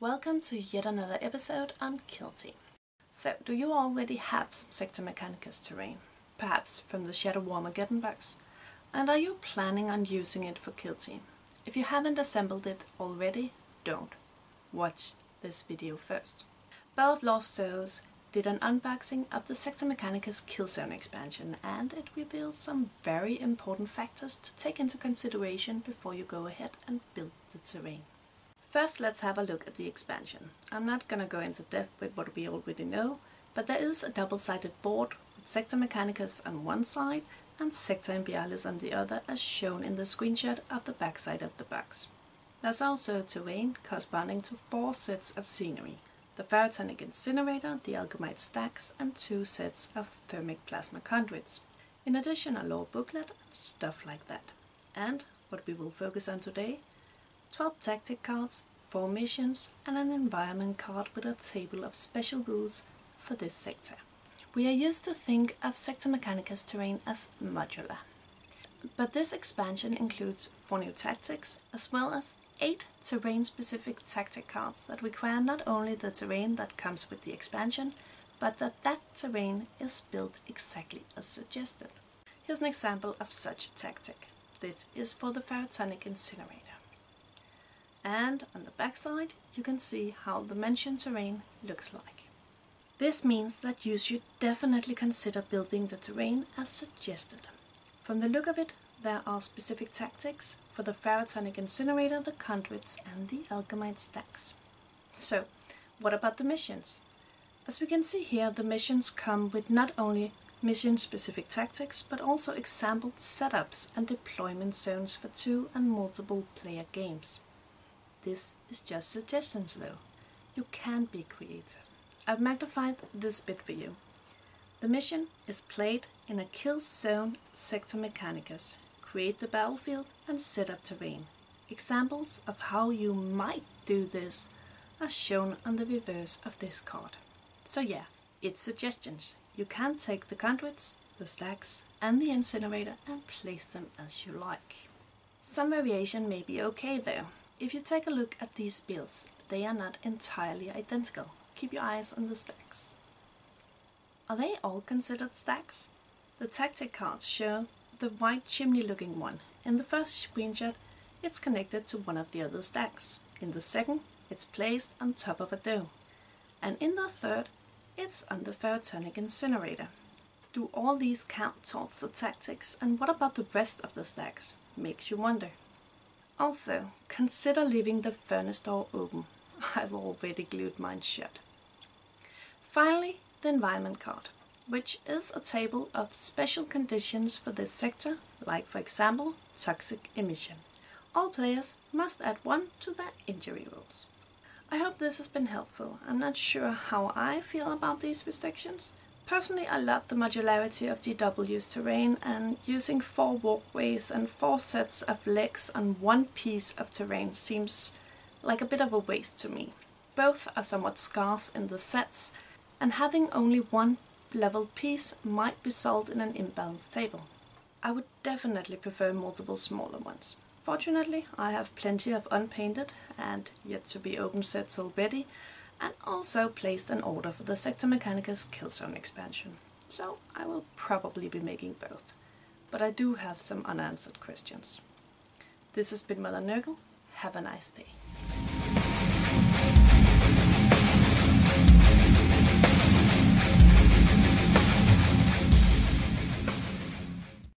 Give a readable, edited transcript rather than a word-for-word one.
Welcome to yet another episode on killzone. So, do you already have some Sector Mechanicus terrain? Perhaps from the Shadow Armageddon box? And are you planning on using it for killzone? If you haven't assembled it already, don't. Watch this video first. Bow of Lost Souls did an unboxing of the Sector Mechanicus killzone expansion, and it reveals some very important factors to take into consideration before you go ahead and build the terrain. First, let's have a look at the expansion. I'm not gonna go into depth with what we already know, but there is a double-sided board with Sector Mechanicus on one side and Sector Imperialis on the other, as shown in the screenshot of the backside of the box. There's also a terrain corresponding to 4 sets of scenery: the Ferrotonic Incinerator, the Alchemite Stacks, and 2 sets of Thermic Plasma Conduits. In addition, a lore booklet and stuff like that. And what we will focus on today: 12 tactic cards, 4 missions, and an environment card with a table of special rules for this sector. We are used to think of Sector Mechanicus terrain as modular, but this expansion includes 4 new tactics, as well as 8 terrain-specific tactic cards that require not only the terrain that comes with the expansion, but that terrain is built exactly as suggested. Here's an example of such a tactic. This is for the Ferrotonic Incinerator. And on the backside you can see how the mentioned terrain looks like. This means that you should definitely consider building the terrain as suggested. From the look of it, there are specific tactics for the Ferrotonic Incinerator, the Conduits, and the Alchemite Stacks. So, what about the missions? As we can see here, the missions come with not only mission-specific tactics, but also exampled setups and deployment zones for 2 and multiple player games. This is just suggestions though. You can be creative. I've magnified this bit for you. The mission is played in a kill zone Sector Mechanicus. Create the battlefield and set up terrain. Examples of how you might do this are shown on the reverse of this card. So yeah, it's suggestions. You can take the conduits, the stacks, and the incinerator and place them as you like. Some variation may be okay though. If you take a look at these builds, they are not entirely identical. Keep your eyes on the stacks. Are they all considered stacks? The tactic cards show the white chimney looking one. In the first screenshot, it's connected to one of the other stacks. In the second, it's placed on top of a dome. And in the third, it's on the Ferrotonic Incinerator. Do all these count towards the tactics, and what about the rest of the stacks? Makes you wonder. Also, consider leaving the furnace door open. I've already glued mine shut. Finally, the environment card, which is a table of special conditions for this sector, like for example, toxic emission. All players must add 1 to their injury rolls. I hope this has been helpful. I'm not sure how I feel about these restrictions. Personally, I love the modularity of GW's terrain, and using 4 walkways and 4 sets of legs on 1 piece of terrain seems like a bit of a waste to me. Both are somewhat scarce in the sets, and having only 1 leveled piece might result in an imbalanced table. I would definitely prefer multiple smaller ones. Fortunately, I have plenty of unpainted and yet to be open sets already, and also placed an order for the Sector Mechanicus killzone expansion, so I will probably be making both. But I do have some unanswered questions. This has been Mother Nurgle. Have a nice day.